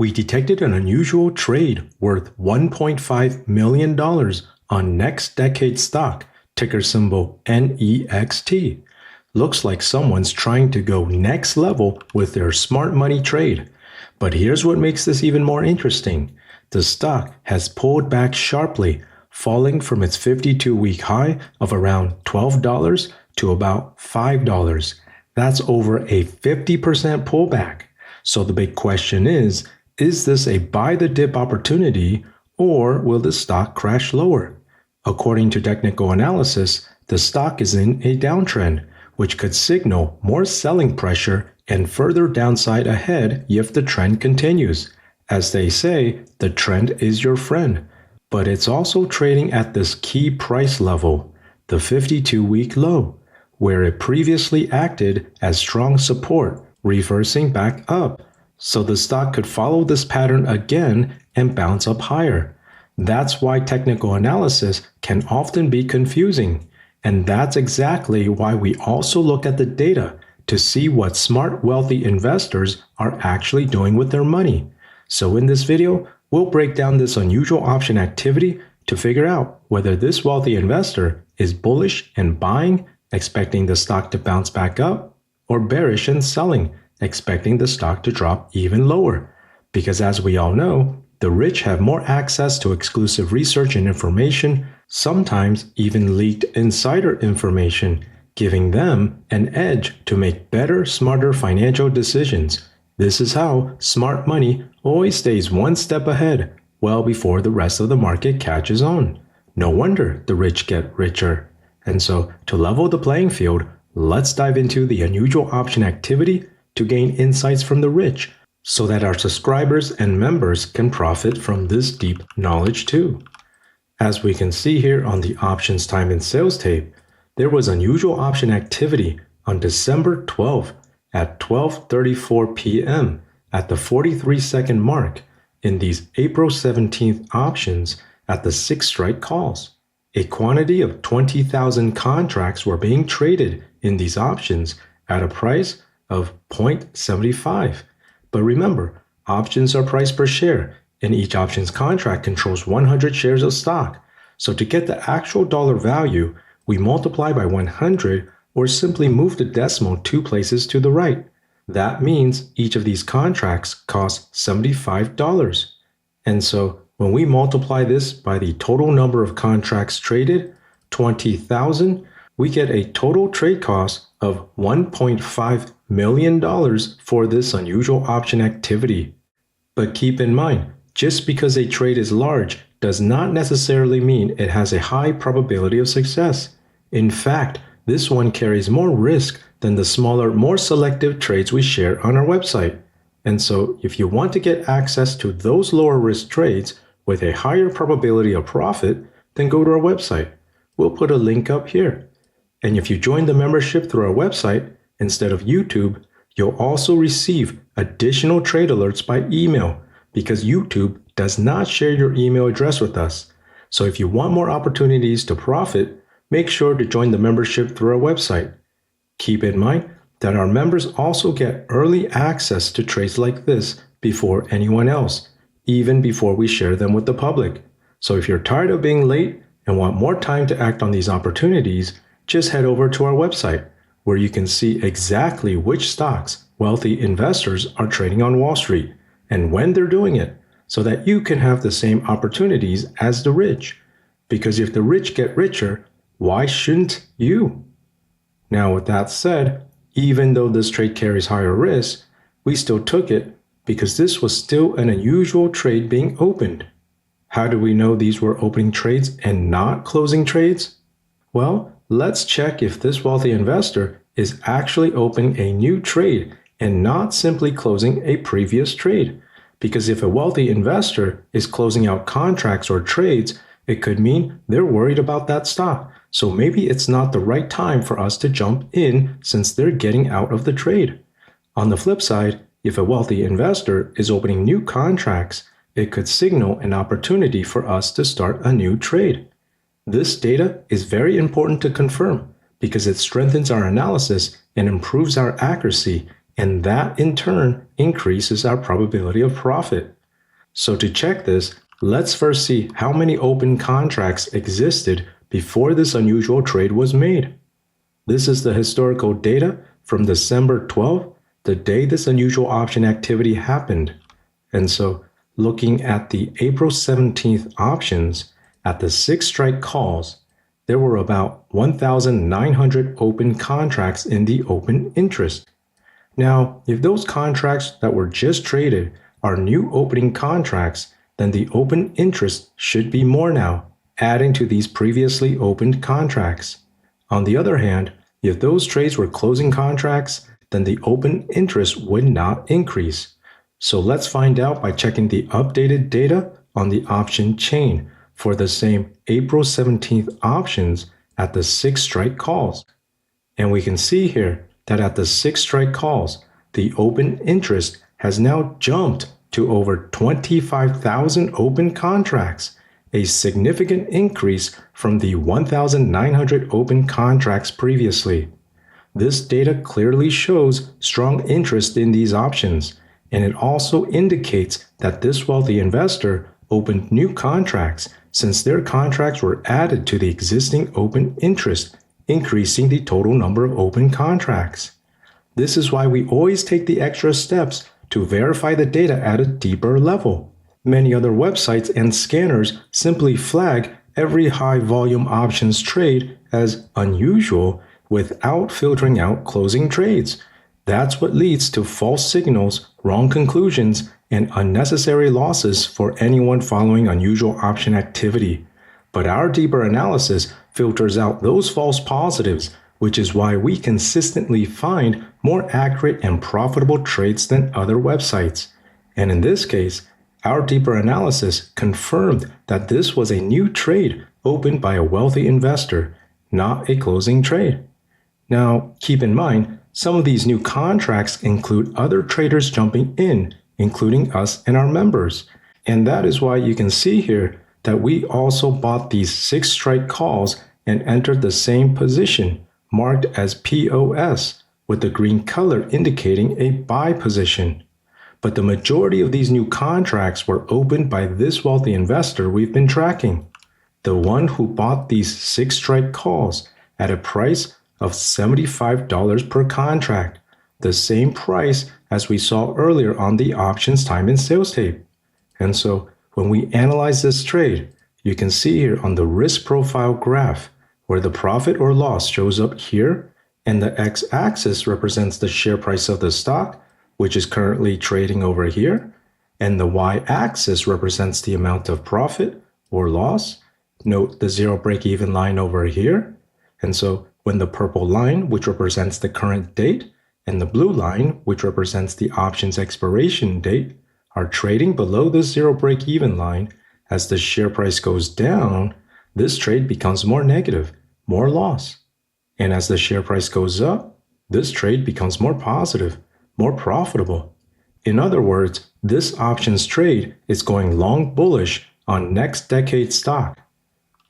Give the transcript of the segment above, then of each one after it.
We detected an unusual trade worth $1.5 million on NextDecade stock, ticker symbol NEXT. Looks like someone's trying to go next level with their smart money trade. But here's what makes this even more interesting. The stock has pulled back sharply, falling from its 52-week high of around $12 to about $5. That's over a 50% pullback. So the big question is this a buy the dip opportunity, or will the stock crash lower? According to technical analysis, the stock is in a downtrend, which could signal more selling pressure and further downside ahead if the trend continues. As they say, the trend is your friend, but it's also trading at this key price level, the 52-week low, where it previously acted as strong support, reversing back up. So the stock could follow this pattern again and bounce up higher. That's why technical analysis can often be confusing. And that's exactly why we also look at the data to see what smart, wealthy investors are actually doing with their money. So in this video, we'll break down this unusual option activity to figure out whether this wealthy investor is bullish and buying, expecting the stock to bounce back up, or bearish and selling, expecting the stock to drop even lower. Because as we all know, the rich have more access to exclusive research and information, sometimes even leaked insider information, giving them an edge to make better, smarter financial decisions. This is how smart money always stays one step ahead, well before the rest of the market catches on. No wonder the rich get richer. And so, to level the playing field, let's dive into the unusual option activity to gain insights from the rich, so that our subscribers and members can profit from this deep knowledge too. As we can see here on the options time and sales tape, there was unusual option activity on December 12th at 12:34 p.m. at the 43-second mark in these April 17th options at the 6 strike calls. A quantity of 20,000 contracts were being traded in these options at a price of 0.75. But remember, options are priced per share, and each options contract controls 100 shares of stock. So to get the actual dollar value, we multiply by 100 or simply move the decimal 2 places to the right. That means each of these contracts costs $75. And so when we multiply this by the total number of contracts traded, 20,000, we get a total trade cost of $1.5 million for this unusual option activity. But keep in mind, just because a trade is large does not necessarily mean it has a high probability of success. In fact, this one carries more risk than the smaller, more selective trades we share on our website. And so if you want to get access to those lower risk trades with a higher probability of profit, then go to our website. We'll put a link up here. And if you join the membership through our website instead of YouTube, you'll also receive additional trade alerts by email because YouTube does not share your email address with us. So if you want more opportunities to profit, make sure to join the membership through our website. Keep in mind that our members also get early access to trades like this before anyone else, even before we share them with the public. So if you're tired of being late and want more time to act on these opportunities, just head over to our website, where you can see exactly which stocks wealthy investors are trading on Wall Street and when they're doing it, so that you can have the same opportunities as the rich. Because if the rich get richer, why shouldn't you? Now, with that said, even though this trade carries higher risk, we still took it because this was still an unusual trade being opened. How do we know these were opening trades and not closing trades? Well, let's check if this wealthy investor is actually opening a new trade and not simply closing a previous trade. Because if a wealthy investor is closing out contracts or trades, it could mean they're worried about that stock. So maybe it's not the right time for us to jump in since they're getting out of the trade. On the flip side, if a wealthy investor is opening new contracts, it could signal an opportunity for us to start a new trade. This data is very important to confirm because it strengthens our analysis and improves our accuracy and that in turn increases our probability of profit. So to check this, let's first see how many open contracts existed before this unusual trade was made. This is the historical data from December 12th, the day this unusual option activity happened. And so looking at the April 17th options, at the 6 strike calls, there were about 1,900 open contracts in the open interest. Now, if those contracts that were just traded are new opening contracts, then the open interest should be more now, adding to these previously opened contracts. On the other hand, if those trades were closing contracts, then the open interest would not increase. So let's find out by checking the updated data on the option chain for the same April 17th options at the 6 strike calls. And we can see here that at the 6 strike calls, the open interest has now jumped to over 25,000 open contracts, a significant increase from the 1,900 open contracts previously. This data clearly shows strong interest in these options, and it also indicates that this wealthy investor opened new contracts since their contracts were added to the existing open interest, increasing the total number of open contracts. This is why we always take the extra steps to verify the data at a deeper level. Many other websites and scanners simply flag every high volume options trade as unusual without filtering out closing trades. That's what leads to false signals, wrong conclusions, and unnecessary losses for anyone following unusual option activity. But our deeper analysis filters out those false positives, which is why we consistently find more accurate and profitable trades than other websites. And in this case, our deeper analysis confirmed that this was a new trade opened by a wealthy investor, not a closing trade. Now, keep in mind, some of these new contracts include other traders jumping in, including us and our members. And that is why you can see here that we also bought these 6 strike calls and entered the same position, marked as POS, with the green color indicating a buy position. But the majority of these new contracts were opened by this wealthy investor we've been tracking, the one who bought these 6 strike calls at a price of $75 per contract, the same price as we saw earlier on the options time and sales tape. And so when we analyze this trade, you can see here on the risk profile graph where the profit or loss shows up here, and the x-axis represents the share price of the stock, which is currently trading over here, and the y-axis represents the amount of profit or loss. Note the zero break-even line over here. And so when the purple line, which represents the current date, and the blue line, which represents the option's expiration date, are trading below the zero break-even line, as the share price goes down, this trade becomes more negative, more loss. And as the share price goes up, this trade becomes more positive, more profitable. In other words, this options trade is going long bullish on NextDecade stock.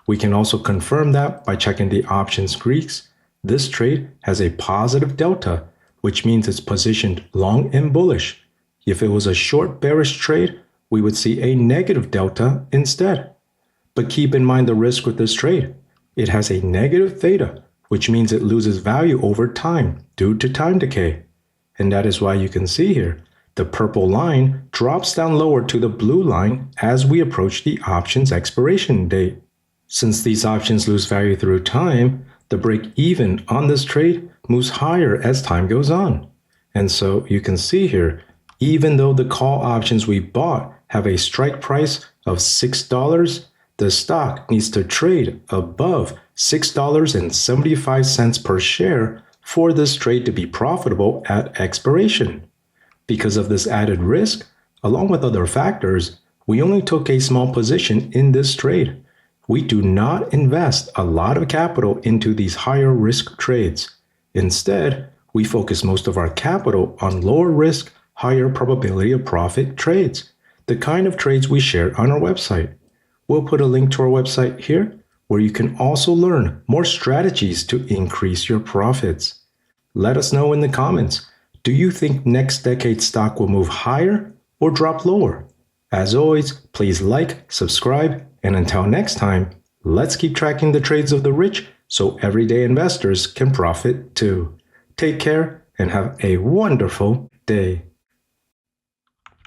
We can also confirm that by checking the options Greeks. This trade has a positive delta, which means it's positioned long and bullish. If it was a short bearish trade, we would see a negative delta instead. But keep in mind the risk with this trade. It has a negative theta, which means it loses value over time due to time decay. And that is why you can see here, the purple line drops down lower to the blue line as we approach the option's expiration date. Since these options lose value through time, the break-even on this trade moves higher as time goes on. And so you can see here, even though the call options we bought have a strike price of $6, the stock needs to trade above $6.75 per share for this trade to be profitable at expiration. Because of this added risk, along with other factors, we only took a small position in this trade. We do not invest a lot of capital into these higher risk trades. Instead, we focus most of our capital on lower risk, higher probability of profit trades, the kind of trades we share on our website. We'll put a link to our website here, where you can also learn more strategies to increase your profits. Let us know in the comments. Do you think NextDecade stock will move higher or drop lower? As always, please like, subscribe, and until next time, let's keep tracking the trades of the rich so everyday investors can profit too. Take care and have a wonderful day.